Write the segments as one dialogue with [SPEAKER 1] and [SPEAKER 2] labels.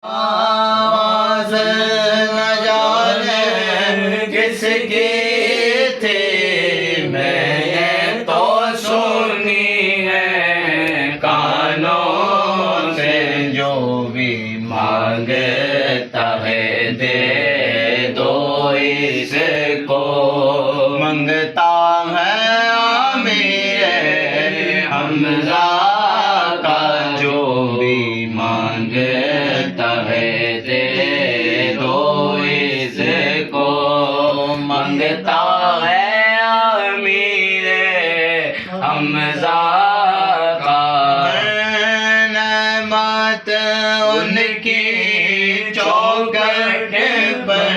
[SPEAKER 1] آواز نہ جانے کس کی تھی، میں نے تو سنی ہے کانوں سے، جو بھی مانگتا ہے دے دو اس کو، منگتا ہے امیر حمزہ کا، جو بھی مانگتا ہے دے دو اس کو، منگتا ہے امیر حمزہ کا، نعمت ان کی چوکھٹ پر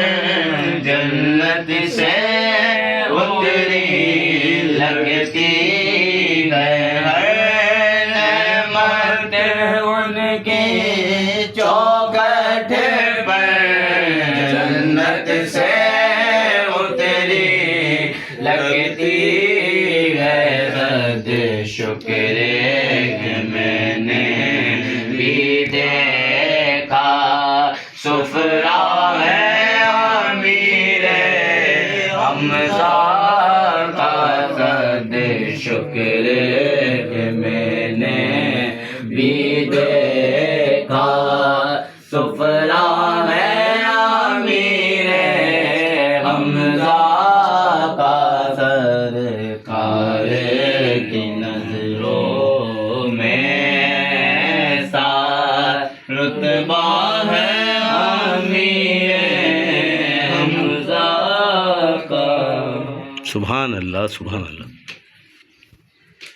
[SPEAKER 1] جنت سے اتری لگتی ہے، نعمت ان کی چوکھٹ پر جنت سے اتری لگتی ہے، رد شکر کہ میں نے بھی دیکھا، سفرا ہے امیر حمزہ کا، رد شکر کہ میں نے بھی دیکھا، سفرا ہے امیر حمزہ کا، سرکار کی نظروں میں ایسا رتبہ ہے امیر حمزہ کا۔
[SPEAKER 2] سبحان اللہ سبحان اللہ۔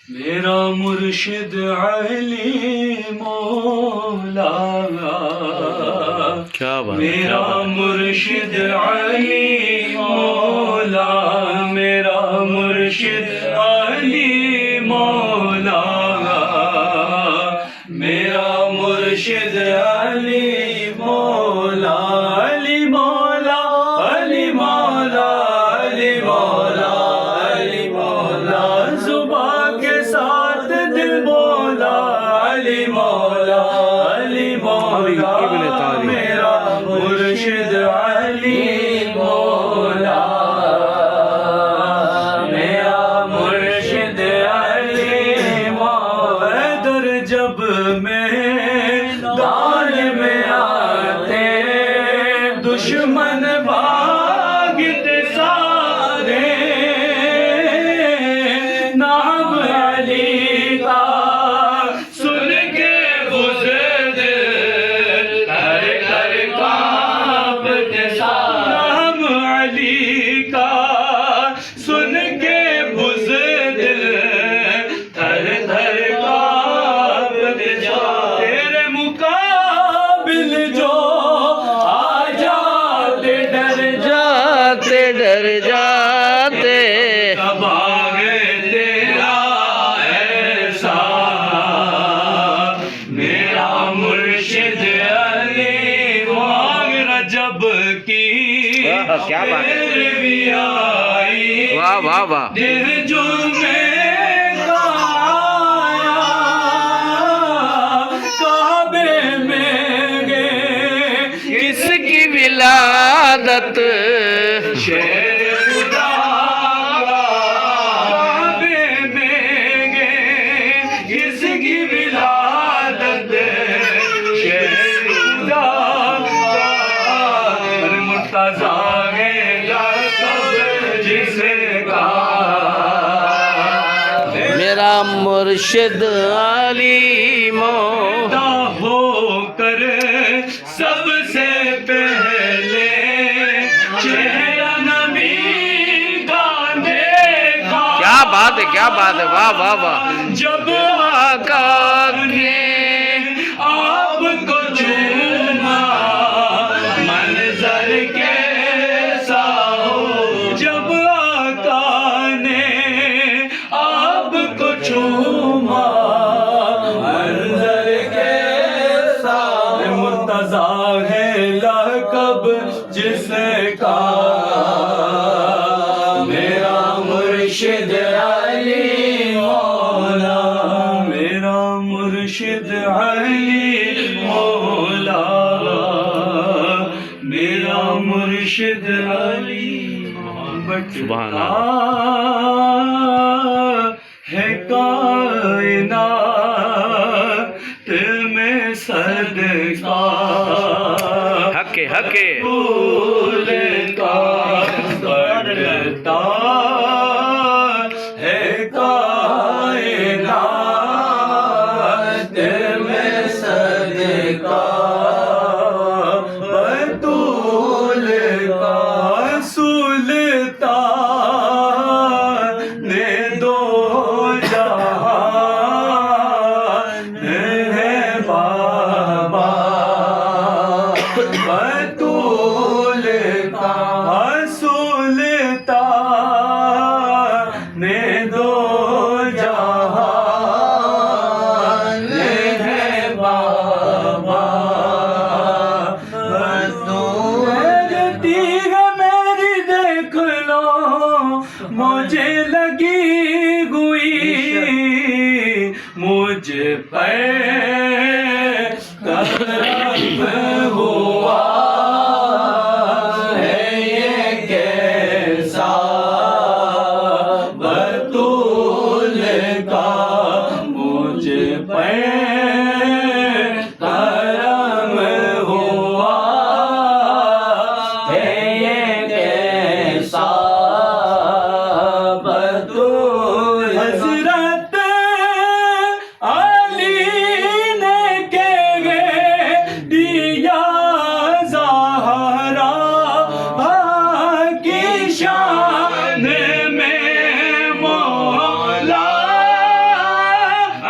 [SPEAKER 3] میرا مرشد علی مولا،
[SPEAKER 2] کیا بات،
[SPEAKER 3] میرا مرشد علی مولا، میرا مرشد علی مولا، میرا مرشد علی مولا، علی مولا، علی مولا، علی مولا، علی مولا، زباں کے ساتھ دل بولا، علی مولا، علی مولا، میرا مرشد علی مولا، میرا مرشد علی مولا، در جب میدان میں آتے دشمن بھاگتے سارے، نام علی کا سن کے بزرگ تھر تھر کانپتے سارے، نام علی کا سن کے بزرگ تھر تھر کانپتے سارے، تیرے مقابل جو آ جاتے ڈر
[SPEAKER 2] جاتے ڈر جاتے،
[SPEAKER 3] تباہ تیرا ایسا، میرا مرشد علی مانگ رجب کی
[SPEAKER 2] کیا بات ہے،
[SPEAKER 3] پیروی آئی،
[SPEAKER 2] واہ واہ واہ،
[SPEAKER 3] دل جمعے کا آیا، کعبے میں گئے
[SPEAKER 2] کس کی ولادت،
[SPEAKER 3] شیر خدا کعبے میں گئے، کس کی ولادت، شیر خدا مرتضیٰ ہے لقب جس کا،
[SPEAKER 2] میرا مرشد علی مولا،
[SPEAKER 3] پیدا ہو کر سب سے پہلے چہرہ نبی کا دیکھا،
[SPEAKER 2] کیا بات ہے کیا بات ہے، واہ واہ واہ،
[SPEAKER 3] جب
[SPEAKER 2] آقا
[SPEAKER 3] نے آپ کو چوما منظر کیسا ہو، جب آقا نے آپ کو چوما منظر کیسا، مرتضیٰ ہے لقب جس کا، میرا مرشد علی مولا، میرا مرشد علی مولا، مرشد علی
[SPEAKER 2] سبحان
[SPEAKER 3] بٹتا ہے کائنات میں صدقہ
[SPEAKER 2] حق حق
[SPEAKER 3] پھول کا بڑھتا ہے کائنات میں صدقہ بطول کا سلطان نے دو جہان ہے بابا بطول کا سلطان نے دو جہان ہے بابا میری دیکھ لو مجھے لگی ہوئی مجھ پہ کرم ہوا ہے یہ کیسا بطول کا مجھ پہ کرم ہوا ہے یہ کیسا بطول حضرت علی نے دیا زہرا کی شان میں مولا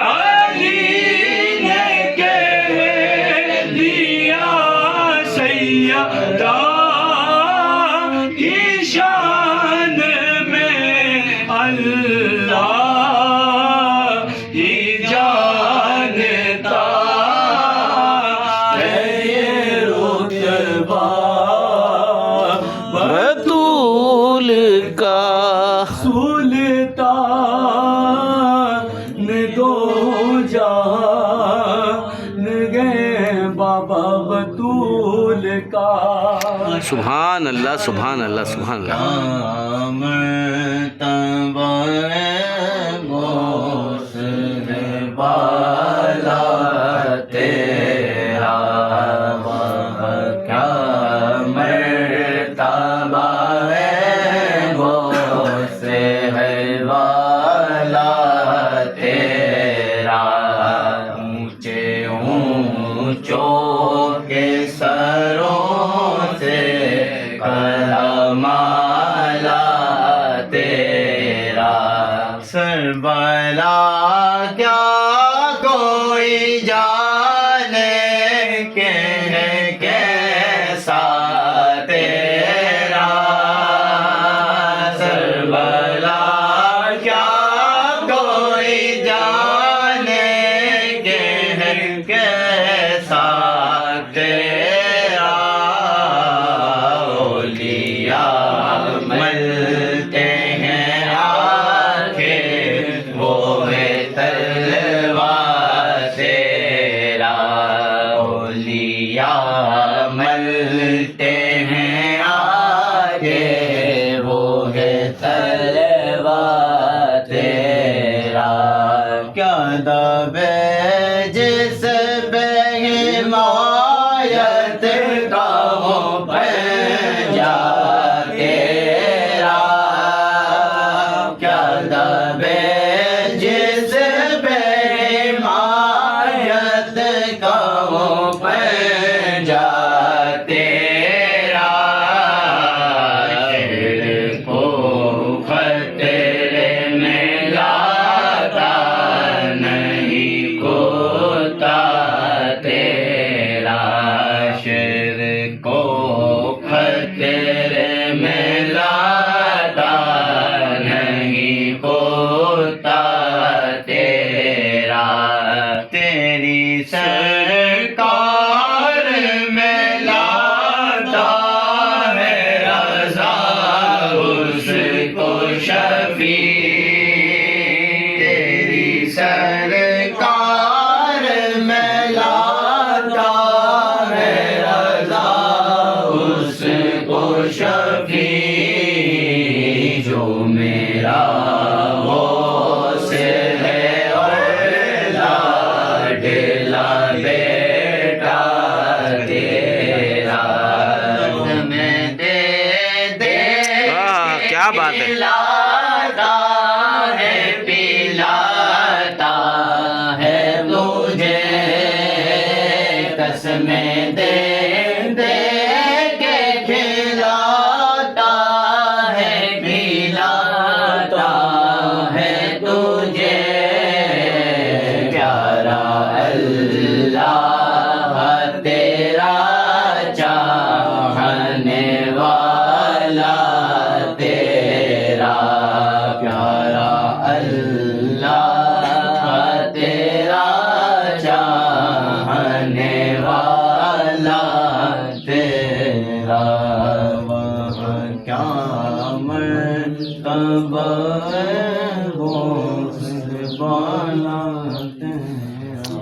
[SPEAKER 3] علی نے کہہ دیا سیدہ کی شان میں اللہ ہی جانتا ہے یہ رتبہ
[SPEAKER 2] بطول کا
[SPEAKER 3] سلطان دو جہان گئے بابا بطول کا
[SPEAKER 2] سبحان اللہ سبحان اللہ سبحان اللہ
[SPEAKER 3] بالا تیرا کیا مرتبہ ہے غوث ہے والا تیرا اونچے اونچوں کے سروں سے کلمالا تیرا سربلا کیا کوئی جانے کہ کیسا تیرا سربلا کیا کوئی جانے کہ کیسا تیرا اولیاء ملتے ہیں آنکھیں وہ ہے تلوار تیرا اولیاء ملتے ہیں آنکھیں وہ ہے تلوار تیرا کیا دبے جس بے حمایت کا ہو پنجا تیرا کیا دبے جس بے حمایت کا ہو پنجا تیرا شیر کو خطرے میں لاتا نہیں کوتا تیرا شیر کو خطرے میں لاتا نہیں کوتا تیرا تیری سرکار میں لاتا ہے رضا اس کو شفیع تیری سرکار میں لاتا ہے رضا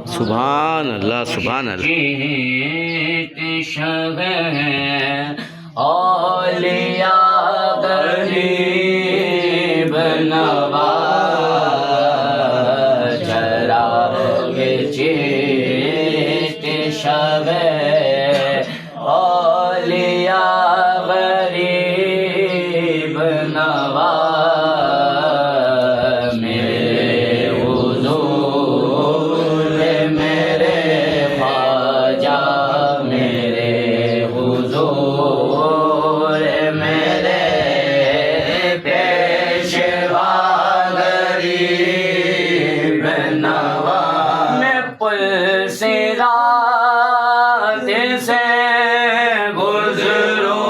[SPEAKER 2] سبحان اللہ سبحان اللہ
[SPEAKER 1] شب اولیاء غریب نواز چراغ چشت شب اولیاء غریب نواز میرے حضور میرے خواجہ میرے حضور میرے پیشوا غریب نواز میں پل سے رات سے گزروں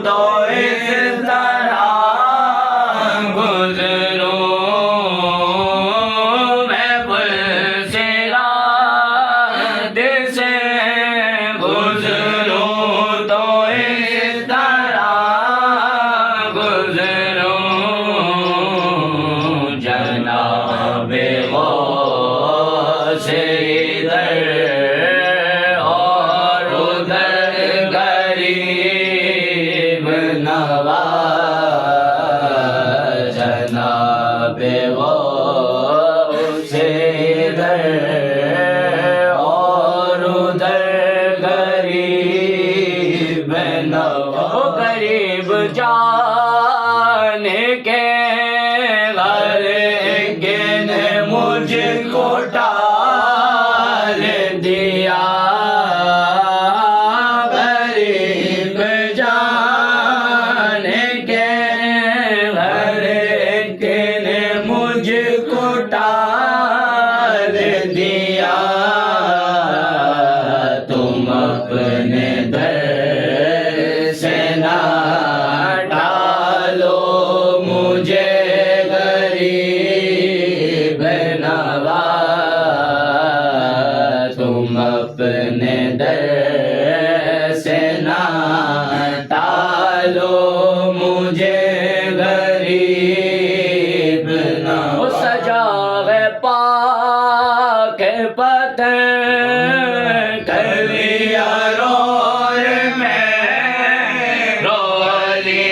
[SPEAKER 1] تو اس طرح گزروں میں پل سے رات سے گزروں تو اس طرح گزروں جناب غوث ادھر اور ادھر غریب نواز جناب غوث ادھر اور ادھر غریب نواز غریب جان کے گھر نے مجھ کو ٹال دیا غریب جان کے گھر نے مجھ کو ٹال دیا تم اپنے در سے نہ ڈالو مجھے غریب نواز تم اپنے در سے نہ ڈالو مجھے غریب نواز سجا ہے پاک پتن کلیا رور میں رولی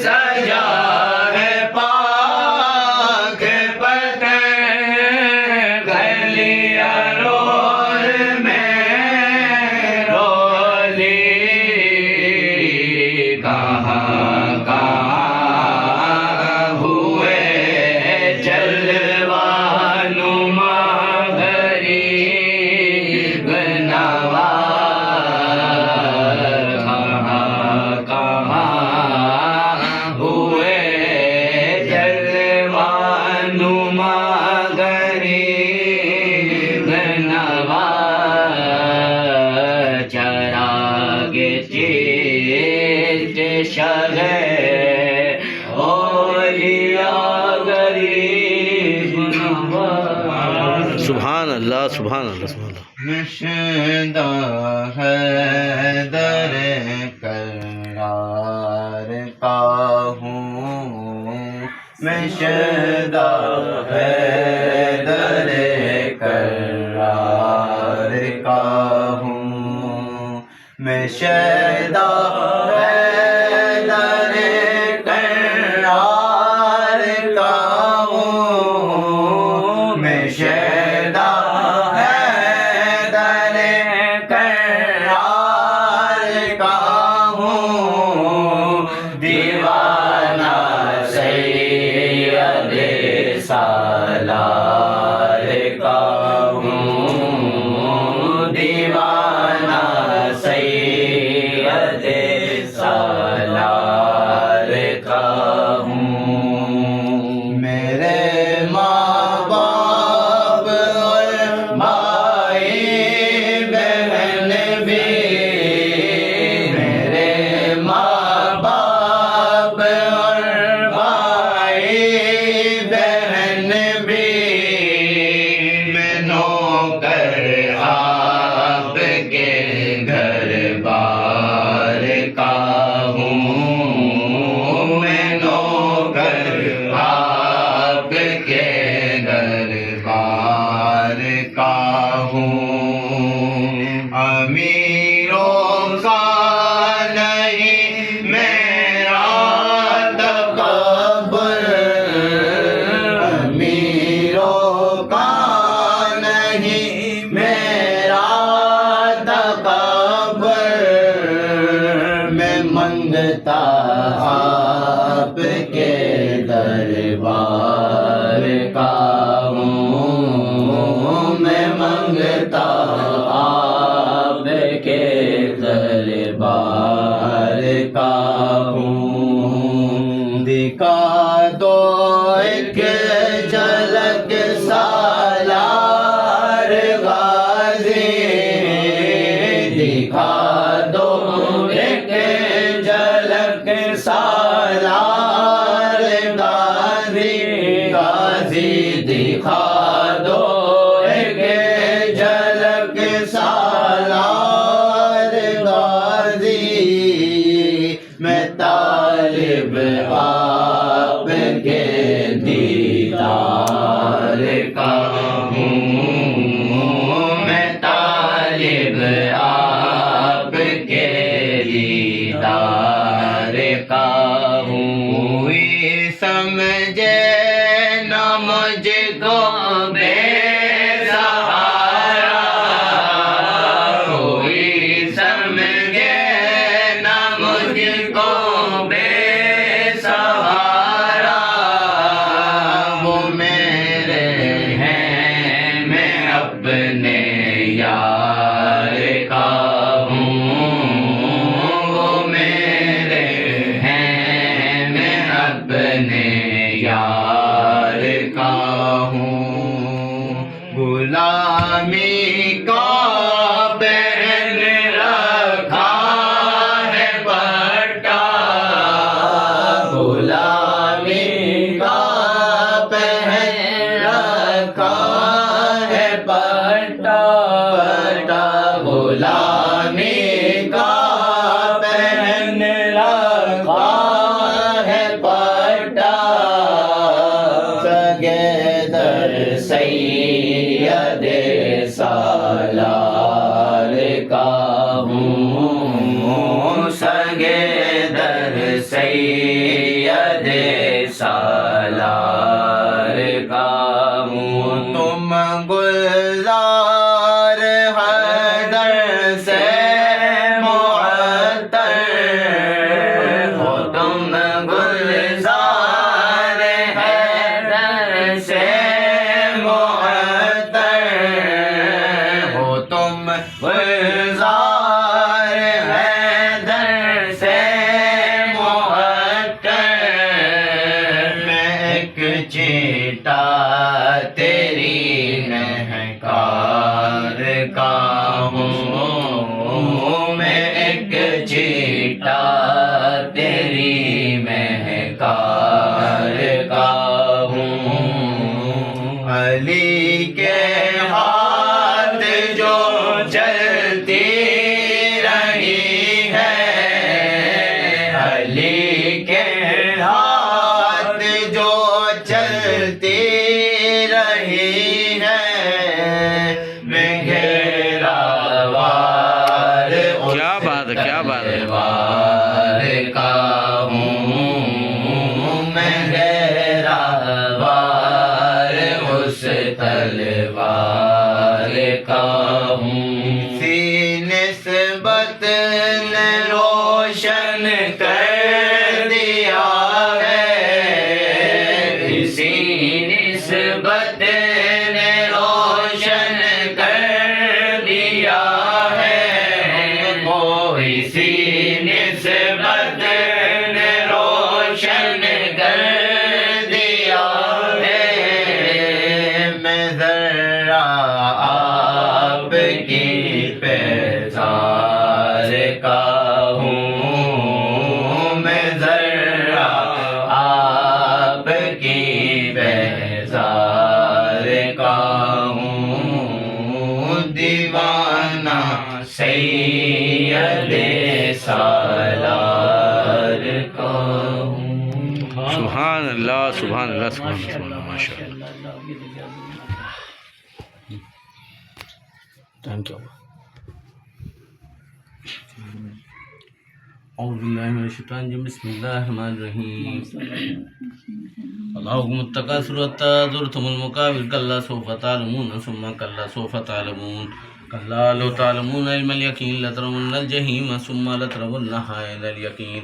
[SPEAKER 1] سجا ہے پاک پتن کلیا رور میں رولی کہاں کہاں ہوئے جلوہ نما غریب نواز کہاں کہاں ہوئے جلوہ نما غریب نواز چراغ چشت شب اولیاء غریب نواز
[SPEAKER 2] سبحان اللہ سبحان اللہ سبحان اللہ
[SPEAKER 3] مشدہ حیدر کرار کا ہوں مشدہ حیدر کرار کا ہوں مشدہ حیدر کرار کا ہوں مشدہ حیدر کرار کا ہوں دیوانہ سید سالار کا ہوں دیوانہ سید سالار کا ہوں میرے ماں باپ اور بھائی بہن بھی میرے ماں باپ اور بھائی بہن بھی میں نوکر آپ کے گھر بار کا ہوں میں امیروں کا نہیں میرا تکبر، امیروں کا نہیں میرا تکبر، میں منگتا آپ کے دربار کا ہوں، میں منگتا آپ کے دربار کا ہوں، دکھا دو ایک جھلک سالار غازی، دکھا دو ایک جھلک سالار غازی، غازی دکھا دو ایک جھلک سالار غازی، میں طالب آپ کے دیدار کا ہوں، میں طالب آپ کے دیدار کا ہوں، کوئی سمجھے نہ مجھ کو بے سہارا، کوئی سمجھے نہ مجھ کو بے سہارا، وہ میرے ہیں میں اپنے یار کا ہوں، وہ میرے ہیں میں اپنے یار کا ہوں، غلامی کا پہن رکھا ہے پٹا، غلامی کا پہن رکھا ہے پٹا، غلامی کا پہن رکھا ہے پٹا، سگیدر سید سالار کا ہوں، سگیدر سید سالار کا ہوں، تم گلزار حیدر سے معطر ہو، تم گلزار حیدر سے معطر ہو، تم گلزار حیدر سے معطر، میں ایک چیٹا تیری مہکار کا ہوں، میں ایک چیٹا تیری مہکار کا ہوں، علی کے ہاتھ جو چلتی رہی ہے، علی کے ہاتھ جو چلتی رہی ہے، میں گھیرا وار
[SPEAKER 2] کیا بات ہے، کیا بات ہے،
[SPEAKER 3] وار کا ہوں، میں گھیرا وار اس تلوار کا ہوں، سینے سے نسبت نے روشن کر دیا ہے، اسی نسبت نے روشن کر دیا ہے، اسی نسبت نے روشن کر دیا ہے، میں ذرا آپ کی پیزار کا ہوں، میں ذرا آپ کی پیزار کا ہوں، دیوانہ سید سالار کا ہوں۔
[SPEAKER 2] سبحان اللہ، سبحان اللہ، سبحان اللہ، ماشاء اللہ۔ Thank you. اعوذ باللہ من الشیطان الرجیم بسم اللہ الرحمن الرحیم اللہم التکاثر حتی زرتم المقابر کلا سوف تعلمون ثم کلا سوف تعلمون کلا لو تعلمون علم الیقین لترون الجحیم ثم لترونها عین الیقین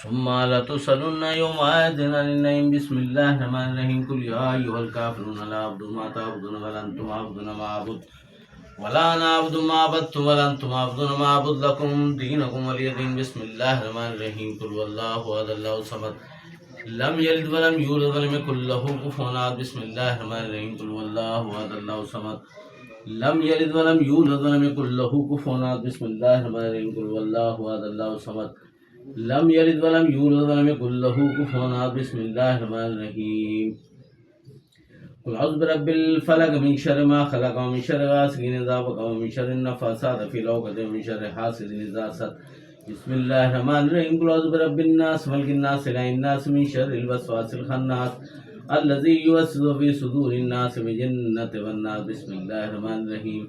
[SPEAKER 2] ثم لتسألن یومئذ عن النعیم بسم اللہ الرحمن الرحیم قل یا ایھا الکافرون لا اعبد ما تعبدون ولا انتم عابدون ما اعبد ولا انا اعبد ما عبدتم ولا انتم عابدون ما اعبد لكم دينكم ولي دين بسم الله الرحمن الرحيم قل هو الله احد الله الصمد لم يلد ولم يولد ولم يكن له كفوا احد بسم الله الرحمن الرحيم قل هو الله احد الله الصمد لم يلد ولم يولد ولم يكن له كفوا احد بسم الله الرحمن الرحيم قل هو الله احد الله الصمد لم يلد ولم يولد ولم يكن له كفوا احد بسم الله الرحمن الرحيم قل اعوذ برب الفلق من شر ما خلق ومن شر غاسق اذا وقب ومن شر النفاثات في العقد ومن شر حاسد اذا حسد بسم الله الرحمن الرحيم قل اعوذ برب الناس ملك الناس اله الناس من شر الوسواس الخناس الذي يوسوس في صدور الناس من الجنة والناس بسم الله الرحمن الرحيم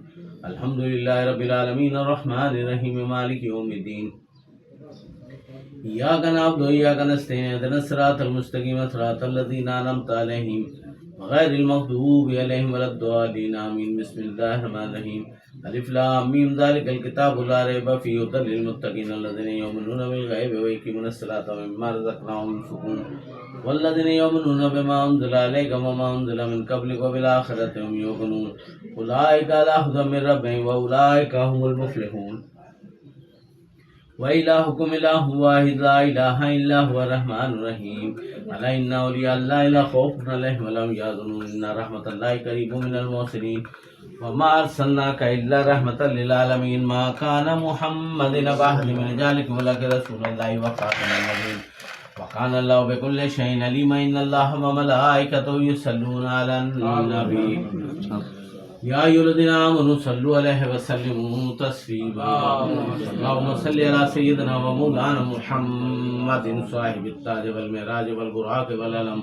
[SPEAKER 2] الحمد لله رب العالمين الرحمن الرحيم مالك يوم الدين إياك نعبد وإياك نستعين اهدنا الصراط المستقيم صراط الذين أنعمت عليهم غیر المغضوب علیہم ولا الضالین آمین بسم اللہ الرحمن الرحیم الف لام میم ذالک الکتاب لا ریب فیہ ھدی للمتقین الذین یؤمنون بالغیب ویقیمون الصلاۃ ومما رزقناہم ينفقون والذین یؤمنون بما انزل الیک وما انزل من قبلک وبالآخرۃ هم یوقنون اولئک علی ھدی من ربہم واولئک هم المفلحون وَإِلَٰهُكُمْ إِلَٰهٌ وَاحِدٌ لَا إِلَٰهَ إِلَّا هُوَ الرَّحْمَٰنُ الرَّحِيمُ أَلَا إِنَّ أَوْلِيَاءَ اللَّهِ لَا خَوْفٌ عَلَيْهِمْ وَلَا هُمْ يَحْزَنُونَ إِنَّ رَحْمَتَ اللَّهِ قَرِيبٌ مِّنَ الْمُحْسِنِينَ وَمَا أَرْسَلْنَاكَ إِلَّا رَحْمَةً لِّلْعَالَمِينَ مَا كَانَ مُحَمَّدٌ أَبَا أَحَدٍ مِّن رِّجَالِكُمْ وَلَٰكِن رَّسُولَ اللَّهِ وَخَاتَمَ النَّبِيِّينَ وَكَانَ اللَّهُ بِكُلِّ شَيْءٍ عَلِيمًا إِنَّ اللَّهَ وَمَلَائِكَتَهُ يُصَلُّونَ عَلَى النَّبِيِّ يا أيها الذين آمنوا صلوا عليه وسلموا تسليما اللهم صل على سيدنا ومولانا محمد صاحب التاج والمعراج والبراق والعلم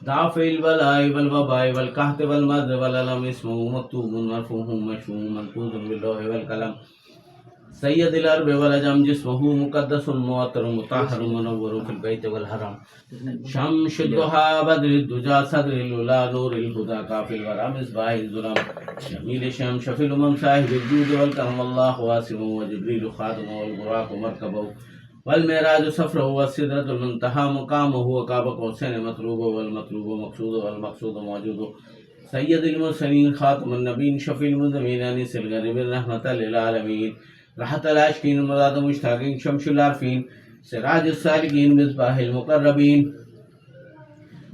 [SPEAKER 2] دافع البلاء والوباء والقحط والمرض والألم اسمه مكتوب مرفوع مشفوع منقوذ باللوح والقلم سید الارب والعجم جسمه مقدس معطر مطهر منور في البيت والحرم شمس الضحى بدر الدجى صدر الولا نور الهدى كافي الورى مصباح الظلم جميل الشام شفي الامم صاحب الجود والكرم الله واسع وجبريل خادم والبراق مركبه والمعراج سفره والسدرة المنتهى مقامه وقاب قوسين مطلوب والمطلوب مقصود والمقصود موجود سید المرسلین خاتم النبیین شفیع المذنبین انیس الغریب رحمة للعالمین راحت العاشقین مراد مشتاقین شمس العارفین سراج السالکین مصباح المقربین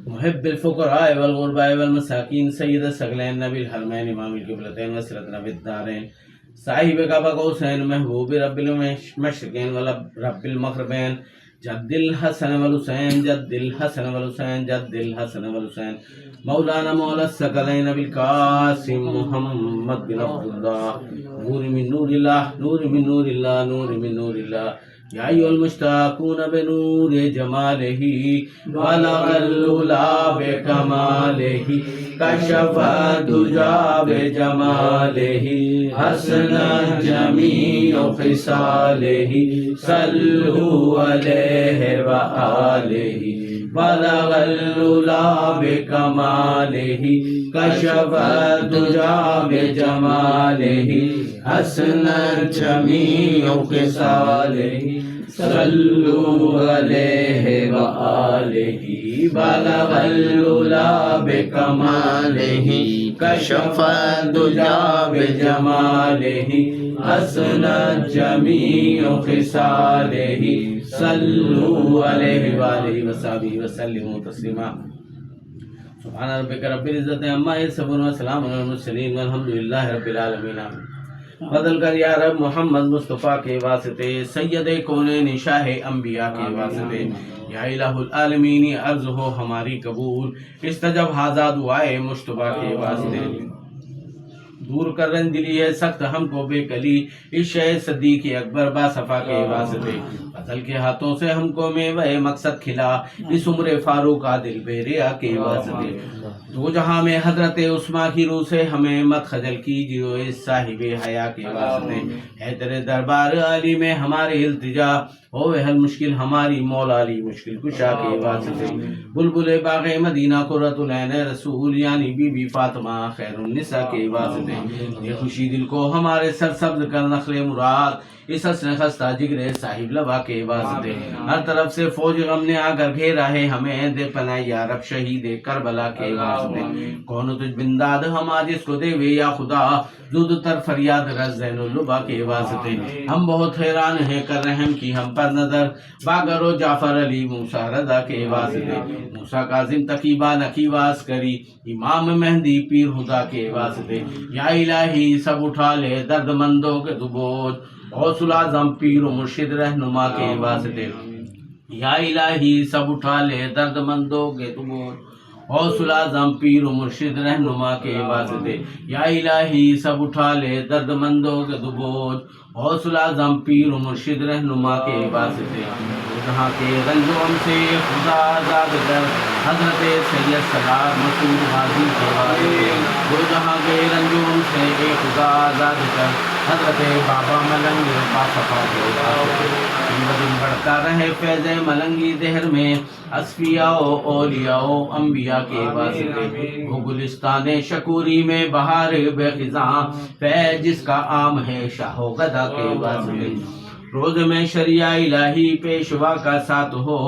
[SPEAKER 2] محب الفقراء والغرباء والمساکین سید الثقلین نبی الحرمین امام القبلتین وسیلۃ نبی الدارین صاحب کعبہ قوسین محبوب رب المشرقین ورب المغربین جد الحسن والحسین جد الحسن والحسین جد الحسن والحسین مولانا مولا الثقلین ابی القاسم محمد بن عبد اللہ نور من نور اللہ نور من نور اللہ نور من نور اللہ یا ایھا المشتاقون بنور جمالہ بلغ العلا بکمالہ کشف الدجى بجمالہ حسن جمیع خصالہ صلوا علیہ وآلہ بلغ العلا بکمالہ کشف الدجى بجمالہ حسن جمیع خصالہ صلوا علیہ وآلہ بلغ العلا بکمالہ کشف الدجى بجمالہ حسن جمیع خصالہ صلوا علیہ وآلہ وصحبہ وسلم تسلیما سبحان ربک رب العزت عما یصفون وسلام علی المرسلین والحمد للہ رب العالمین فضل کر یا رب محمد مصطفیٰ کے واسطے سید کونین شاہ انبیاء کے واسطے یا الہ العالمین عرض ہو ہماری قبول استجب ہذا دعائے مشتبہ کے واسطے دور کر رنجلی ہے سخت ہم کو بے کلی، اس شہ صدیق اکبر با صفا کے واسطے، فضل کے ہاتھوں سے ہم کو میوہ مقصد کھلا، اس عمر فاروق عادل بے ریا کے واسطے، دو جہاں میں حضرت عثمان کی روح سے ہمیں مت خجل کیجیے، اس صاحب حیا کے واسطے، ہے تیرے دربار علی میں ہمارے التجا، ہو حل مشکل ہماری مولا علی مشکل کشا کے واسطے، بلبل باغ مدینہ قرۃ العین رسول یعنی بی بی فاطمہ خیر النساء کے واسطے، یہ خوشی دل کو ہمارے سرسبز کر نخل مراد، اس حسن خستہ جگر صاحب لوا کے واسطے، ہر طرف سے فوج غم نے آ کر گھیرا ہے ہمیں، دے پناہ یا رب شہید کربلا کے واسطے، کون تجھ بنداد ہم آج اس کو دے وے یا خدا، زود تر فریاد رز زین اللبا کے واسطے، ہم بہت حیران ہیں کر رحم کی ہم پر نظر، باگر و جعفر علی موسیٰ رضا کے واسطے، موسیٰ کاظم تقیبہ نقیبہ عسکری، امام مہدی پیر خدا کے واسطے، یا الہی سب اٹھا لے درد مندوں کے تو بوجھ، غوث الاعظم پیر و مرشد رہنما کے واسطے، یا الہی سب اٹھا لے درد مندوں کے تو بوجھ، غوث الاعظم پیر و مرشد رہنما کے واسطے، یا الہی سب اٹھا لے درد مندوں کے تو بوجھ، غوث الاعظم پیر و مرشد رہنما کے واسطے، جہاں کے رنجوم سے خدا آزاد کر، حضرت سید سلام مسعود حاضر کے واسطے، دو جہاں کے رنجوم سے خدا آزاد کر، حضرت بابا ملنگ با صفا کے واسطے، دن بدن بڑھتا رہے فیض ملنگی دہر میں، اصفیاء و اولیاء و انبیاء کے واسطے، وہ گلستان شکوری میں بہار بے خزاں، فیض جس کا عام ہے شاہ و گدا کے واسطے، روز میں شریعہ الہی پیشوا کا ساتھ ہو،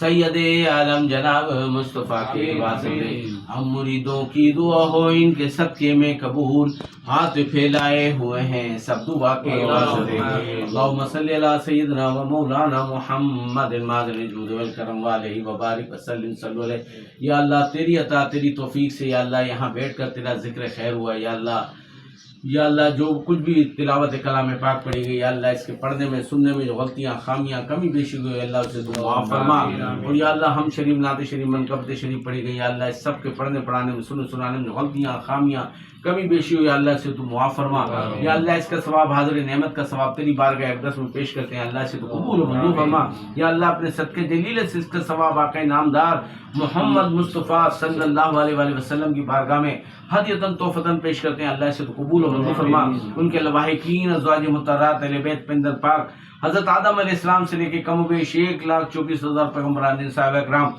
[SPEAKER 2] سید عالم جناب مصطفیٰ کے واسطے، ہم مریدوں کی دعا ہو ان کے صدقے میں قبول، ہاتھ پھیلائے ہوئے ہیں سب دعا کے واسطے، اللہم صلی علی سیدنا و مولانا محمد ماظر الجود والکرم علیہ وبارک وسلم صلی اللہ علیہ۔ یا اللہ تیری عطا تیری توفیق سے یا اللہ یہاں بیٹھ کر تیرا ذکر خیر ہوا، یا اللہ جو کچھ بھی تلاوت کلام پاک پڑھی گئی، یا اللہ اس کے پڑھنے میں سننے میں جو غلطیاں خامیاں کمی بیشی ہوئی، اللہ اسے تو معاف فرما، اور یا اللہ ہم شریف نعت شریف منقبت شریف پڑھی گئی، یا اللہ اس سب کے پڑھنے پڑھانے میں سنانے میں غلطیاں خامیاں کمی بیشی ہوئی، اللہ سے تو معاف فرما، یا اللہ اس کا ثواب حاضر نعمت کا ثواب تیری بارگاہ اقدس میں پیش کرتے ہیں، اللہ سے تو قبول و منظور فرما، یا اللہ اپنے صدقے جلیل سے اس کا ثواب آقا نامدار محمد مصطفیٰ صلی اللہ علیہ وآلہ وسلم کی بارگاہ میں ہدیتاً تحفتاً پیش کرتے ہیں، اللہ سے تو قبول و منظور فرما، ان کے لواحقین ازواج مطہرات اہل بیت پندر پاک حضرت آدم علیہ السلام سے لے کے کم و بیش 1,24,000 پیغمبران صحابہ اکرام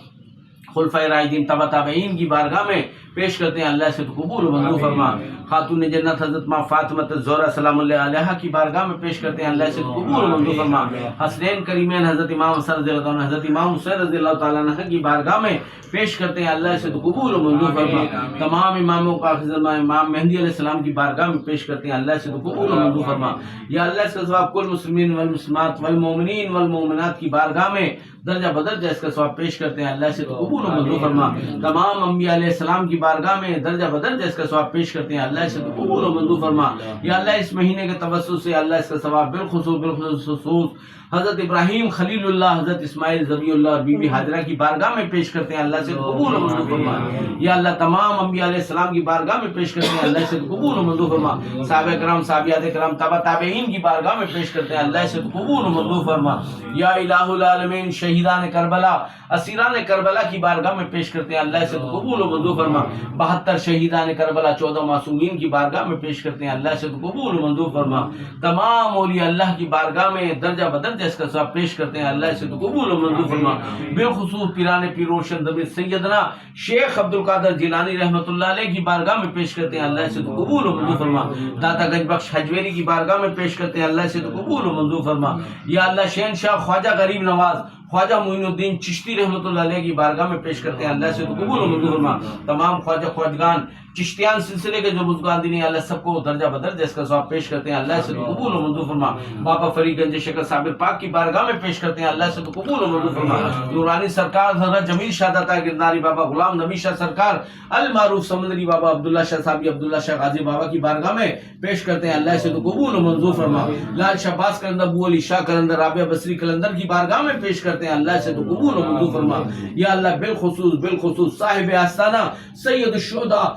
[SPEAKER 2] خلفائے راشدین تبع تابعین کی بارگاہ میں پیش کرتے ہیں، اللہ سے تو قبول و منظور فرما، خاتون جنت حضرت ماں فاطمہ الزہرا سلام اللہ علیہا کی بارگاہ میں پیش کرتے ہیں، اللہ سے تو قبول و منظور فرما، حسنین کریمین حضرت امام حسن رضی اللہ عنہ حضرت امام حسین رضی اللہ تعالیٰ عنہ کی بارگاہ میں پیش کرتے ہیں، اللہ سے تو قبول و منظور فرما، تمام اماموں کا امام مہدی علیہ السلام کی بارگاہ میں پیش کرتے ہیں، اللہ سے تو قبول و منظور فرما، یا اللہ اس کا ثواب کل مسلمین والمسلمات والمومنین والمومنات کی بارگاہ میں درجہ بدرجہ اس کا ثواب پیش کرتے ہیں، اللہ سے تو قبول و منظور فرما، تمام انبیاء علیہ السلام کی بارگاہ میں درجہ بدرجہ اس کا ثواب پیش کرتے ہیں، اللہ سے تو قبول و منظور فرما، یا اللہ اس مہینے کے توسط سے اللہ اس کا ثواب بالخصوص حضرت ابراہیم خلیل اللہ، حضرت اسماعیل ذبیح اللہ اور بی بی ہاجرہ کی بارگاہ میں پیش کرتے ہیں، اللہ سے تو قبول و منظور فرما، یا اللہ تمام انبیاء علیہ السلام کی بارگاہ میں پیش کرتے ہیں، اللہ سے تو قبول و منظور فرما، صحابہ کرام صحابیات کرام تبع تابعین کی بارگاہ میں پیش کرتے ہیں، اللہ سے تو قبول و منظور فرما، یا الہ العالمین شہیدان کربلا اسیران کربلا کی بارگاہ میں پیش کرتے ہیں، اللہ سے تو قبول و منظور فرما، 72 شہیدان کربلا 14 معصومین کی بارگاہ میں پیش کرتے ہیں، اللہ سے تو قبول و منظور فرما، تمام اولیاء اللہ کی بارگاہ میں درجہ بدرجہ اس کا ثواب پیش کرتے ہیں، اللہ سے تو قبول و منظور فرما، بالخصوص پیران پیر روشن دبیر سیدنا شیخ عبد القادر جیلانی رحمۃ اللہ علیہ کی بارگاہ میں پیش کرتے ہیں، اللہ سے تو قبول و منظور فرما، داتا گنج بخش حجویری کی بارگاہ میں پیش کرتے ہیں، اللہ سے تو قبول و منظور فرما، یا اللہ شہنشاہ خواجہ غریب نواز خواجہ معین الدین چشتی رحمۃ اللہ علیہ کی بارگاہ میں پیش کرتے ہیں، اللہ سے تو قبول و منظور فرما، تمام خواجہ خواجگان چشتیان سلسلے کے جو بزرگان دین اللہ سب کو درجہ بدرجہ اس کا ثواب پیش کرتے ہیں، اللہ سے تو قبول و منظور فرما، بابا فرید گنج شکر صابر پاک کی بارگاہ میں پیش کرتے ہیں، اللہ سے تو قبول و منظور فرما، نورانی سرکار حضرت جمیل شاہ داتا گرداری بابا غلام نبی شاہ سرکار المعروف سمندری بابا عبداللہ شاہ صاحب عبداللہ شاہ غازی بابا کی بارگاہ میں پیش کرتے ہیں، اللہ سے تو قبول و منظور فرما، لال شہباز کلندر ابو علی شاہ کلندر رابعہ بصری کلندر کی بارگاہ میں پیش کرتے ہیں، اللہ سے تو قبول و منظور فرما، یا اللہ بالخصوص صاحب آستانہ سید الشہداء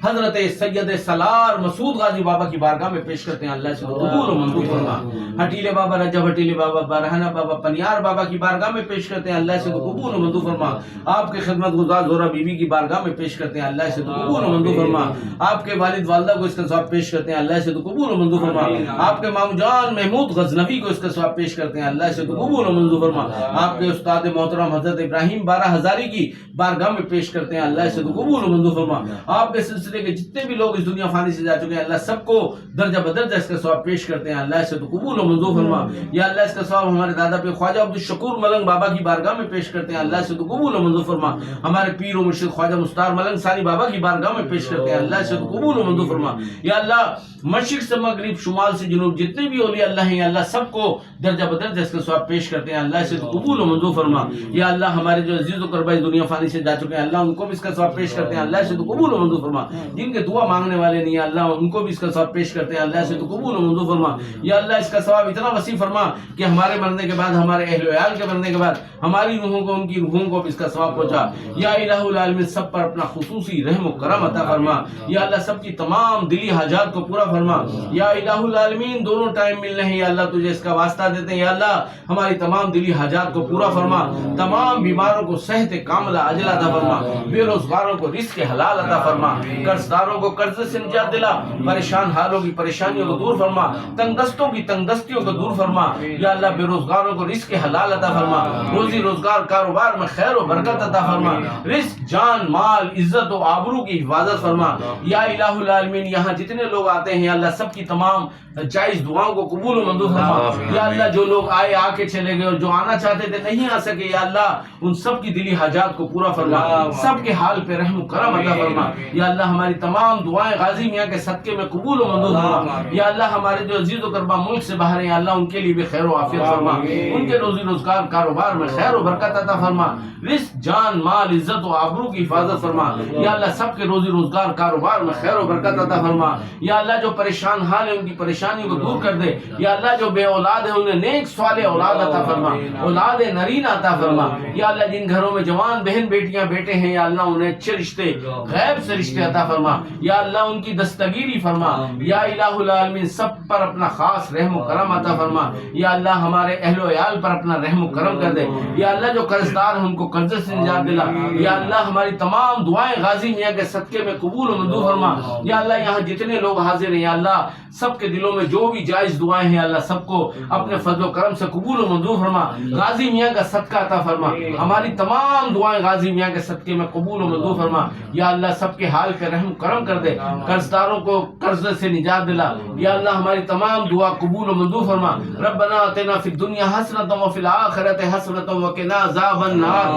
[SPEAKER 2] حضرت سید سالار مسعود غازی بابا کی بارگاہ میں پیش کرتے ہیں، اللہ سے تو قبول و منظور فرما۔ ہٹیلے بابا رجب ہٹیلے بابا برہنہ بابا پنیار بابا کی بارگاہ میں پیش کرتے ہیں، اللہ سے تو قبول و منظور فرما۔ آپ کے خدمت گزار زورا بی بی کی بارگاہ میں پیش کرتے ہیں، اللہ سے تو قبول و منظور فرما۔ آپ کے والد والدہ کو اس کا ثواب پیش کرتے ہیں، اللہ سے تو قبول و منظور فرما۔ آپ کے مامو جان محمود غزنوی کو اس کا ثواب پیش کرتے ہیں، اللہ سے تو قبول و منظور فرما۔ آپ کے استاد محترم حضرت ابراہیم بارہ ہزاری کی بارگاہ میں پیش کرتے ہیں، اللہ سے تو قبول و منظور فرما۔ آپ کے سلسلے کے جتنے بھی لوگ اس دنیا فانی سے جا چکے ہیں، اللہ سب کو درجہ بدرجہ اس کا ثواب پیش کرتے ہیں، اللہ سے تو قبول و منظور فرما۔ یا اللہ اس کا ثواب ہمارے دادا پہ خواجہ عبدالشکور ملنگ بابا کی بارگاہ میں پیش کرتے ہیں، اللہ سے تو قبول و منظور فرما۔ ہمارے پیر و مرشد خواجہ مستار ملنگ ثانی بابا کی بارگاہ میں پیش کرتے ہیں، اللہ سے تو قبول و منظور فرما۔ یا اللہ مشرق سے مغرب شمال سے جنوب جتنے بھی اولیاء اللہ ہیں، یا اللہ سب کو درجہ بدرجہ اس کا ثواب پیش کرتے ہیں، اللہ سے تو قبول و منظور فرما۔ یا اللہ ہمارے جو عزیز و قربا اس دنیا فانی سے جا چکے ہیں، اللہ ان کو بھی اس کا ثواب پیش کرتے ہیں، اللہ سے تو قبول و منظور فرما۔ جن کے دعا مانگنے والے نہیں، اللہ ان کو بھی اس کا ثواب پیش کرتے ہیں، اللہ سے تو قبول و منظور فرما۔ یا اللہ اس کا ثواب اتنا وسیع فرما کہ ہمارے مرنے کے بعد، ہمارے اہل و عیال کے مرنے کے بعد ہماری روحوں کو، ان کی روحوں کو بھی اس کا ثواب پہنچا۔ یا الہ العالمین سب پر اپنا خصوصی رحم و کرم عطا فرما۔ یا اللہ سب کی تمام دلی حاجات کو پورا فرما۔ یا الہ العالمین دونوں ٹائم مل رہے ہیں، یا اللہ تجھے اس کا واسطہ دیتے ہیں، یا اللہ ہماری تمام دلی حاجات کو پورا فرما۔ تمام بیماروں کو صحت کاملہ عاجلہ عطا فرما، بے روزگاروں کو رزق حلال عطا فرما، قرض داروں کو قرض سے نجات دلا، پریشان حالوں کی پریشانیوں کو دور فرما، تنگ دستوں کی تنگ دستیوں کو دور فرما۔ یا اللہ بے روزگاروں کو رزق حلال عطا فرما، روزی روزگار کاروبار میں خیر و برکت عطا فرما، رزق جان مال عزت و آبرو کی حفاظت فرما۔ یا الہ العالمین یہاں جتنے لوگ آتے ہیں، یا اللہ سب کی تمام جائز دعاؤں کو قبول و منظور فرما۔ یا اللہ جو لوگ آئے آ کے چلے گئے اور جو آنا چاہتے تھے نہیں آ سکے، یا اللہ ان سب کی دلی حاجات کو پورا فرما، سب کے حال پہ رحم و کرم عطا فرما۔ یا اللہ ہماری تمام دعائیں غازی میاں کے صدقے میں قبول و منظور فرما۔ یا اللہ ہمارے جو عزیز و قربا ملک سے باہر ہیں، یا اللہ ان کے لیے بھی خیر و عافیت فرما، ان کے روزی روزگار کاروبار میں خیر و برکت عطا فرما، رزق جان مال عزت و آبرو کی حفاظت فرما۔ یا اللہ سب کے روزی روزگار کاروبار میں خیر و برکت عطا فرما۔ یا اللہ جو پریشان حال ہے ان کی پریشانیوں کو دور کر دے۔ یا اللہ جو بے اولاد ہے انہیں نیک صالح اولاد عطا فرما، اولاد نرین عطا فرما۔ یا اللہ جن گھروں میں جوان بہن بیٹیاں بیٹے ہیں، یا اللہ انہیں اچھے رشتے غیب سے رشتے عطا فرما۔ یا اللہ ان کی دستگیری فرما۔ یا الہ العالمین سب پر اپنا خاص رحم و کرم عطا فرما۔ یا اللہ ہمارے اہل و عیال پر اپنا رحم و کرم کر دے۔ یا اللہ جو قرض دار ہیں ان کو قرض سے نجات دلا۔ یا اللہ ہماری تمام دعائیں غازی میاں کے صدقے میں قبول و منظور فرما۔ یا اللہ یہاں جتنے لوگ حاضر ہیں، یا اللہ سب کے دلوں میں جو بھی جائز دعائیں ہیں، اللہ سب کو اپنے فضل و کرم سے قبول و منظور فرما۔ غازی میاں کا صدقہ عطا فرما، ہماری تمام دعائیں غازی میاں کے صدقے میں قبول و منظور فرما۔ یا اللہ سب کے حال پہ رحم کرم کر دے، قرض داروں کو قرض سے نجات دلا۔ یا اللہ ہماری تمام دعا قبول و منظور فرما۔ ربنا آتنا فی الدنیا حسنۃ وفی الآخرۃ حسنۃ وقنا عذاب النار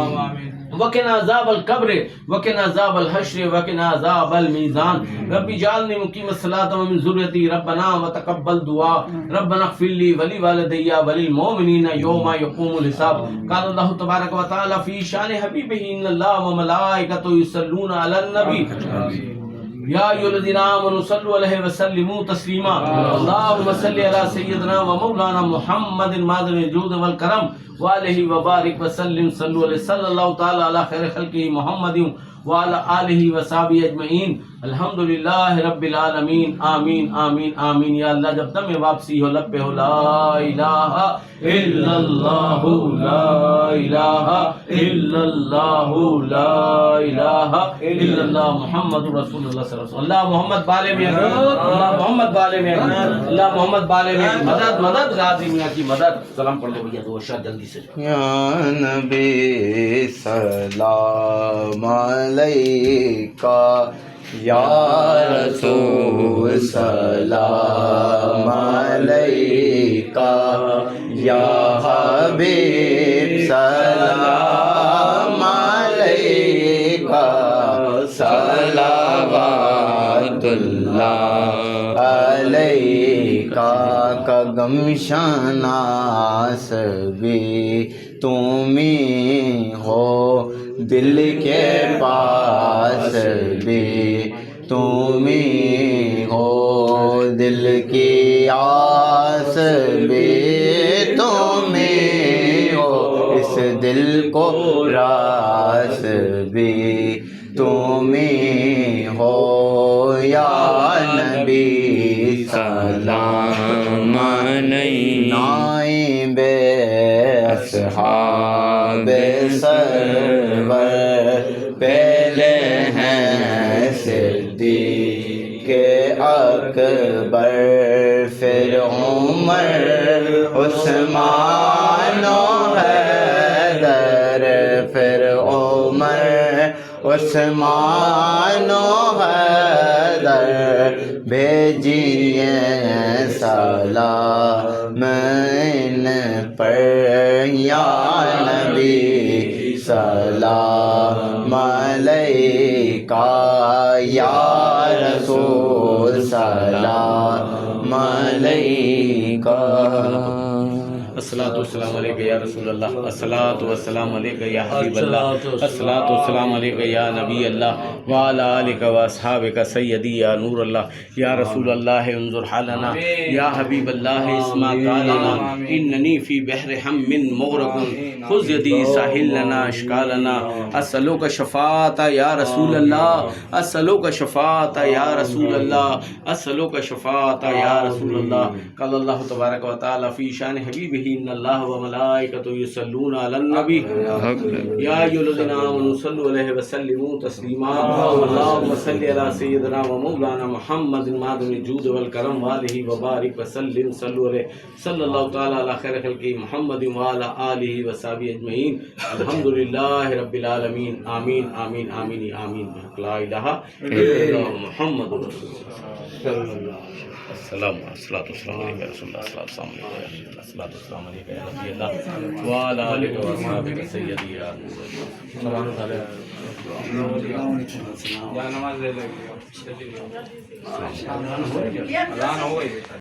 [SPEAKER 2] وقنا عذاب القبر وقنا عذاب الحشر وقنا عذاب المیزان رب اجعلنی مقیم الصلاۃ ومن ذریتی ربنا وتقبل دعاء ربنا اغفر لی ولوالدی وللمؤمنین یوم یقوم الحساب۔ قال اللہ تبارک و تعالی فی شان حبیبہ ان اللہ وملائکتہ یصلون علی النبی یا ایھا الذین آمنوا صلوا علیہ وسلموا تسلیما۔ اللهم صل علی سیدنا و مولانا محمد معظم الجود والکرم وآلہ وبارک وسلم۔ صلوا علیہ صلی اللہ تعالی علی خیر خلقہ محمد وعلی آلہ وصحبہ اجمعین۔ الحمدللہ رب العالمین، آمین آمین آمین۔ یا اللہ جب دم واپسی ہو لب پہ ہو لا الہ الا اللہ لا الہ الا اللہ لا الہ الا اللہ محمد رسول اللہ صلی اللہ علیہ وسلم۔ اللہ محمد بالے میں اللہ محمد بالے میں اللہ محمد بالے میں مدد مدد غازی میاں کی مدد۔ سلام پڑھ دو بھیا دو اشار جلدی سے۔
[SPEAKER 3] یا نبی سلام علیکہ، یا رسول سلام علیکہ، یا حبیب سلام علیکہ، صلوات اللہ علیکہ۔ کگم شناس بھی تمہیں ہو، دل کے پاس بھی تمہیں ہو، دل کی آس بھی تمہیں ہو، اس دل کو راس بھی تمہیں ہو۔ بے اصحاب سرور پہلے ہیں صدیق اکبر پھر عمر عثمان و حیدر پھر عمر عثمان و حیدر بھیجیے سلام ان پر یا نبی سلام علیکہ یا رسول سلام علیکہ
[SPEAKER 2] الصلاۃ والسلام علیکہ یا رسول اللہ، الصلاۃ والسلام علیکہ یا حبیب اللہ، الصلاۃ والسلام علیکہ یا نبی اللہ وعلی آلک و اصحابک سیدی یا نور اللہ یا رسول اللہ انظر حالنا یا حبیب اللہ اسمع قالنا اننی فی بحر ہم مغرق خذ یدی ساحل لنا اشکالنا اسألوک شفاعت یا رسول اللہ، اسألوک شفاعت یا رسول اللہ، اسألوک شفاعت یا رسول اللہ۔ قال اللہ تبارک و تعالی فی شان حبیبہ ان اللہ و ملائکتہ یصلون علی النبی یا ایھا الذین آمنوا صلوا علیہ وسلموا تسلیما اللہم صل علی سیدنا و مولانا محمد معدن الجود والکرم وآلہ وبارک وسلم صلوا علیہ صلی اللہ تعالی علی خیر خلقہ محمد وعلی آلہ وصحبہ اجمعین الحمدللہ رب العالمین آمین آمین آمین آمین لا الہ الا اللہ محمد رسول اللہ السلام الصلاۃ والسلام علیکہ رسول اللہ الصلاۃ والسلام علیکہ یا نبی اللہ وعلی آلہ وصحبہ سیدی یا نماز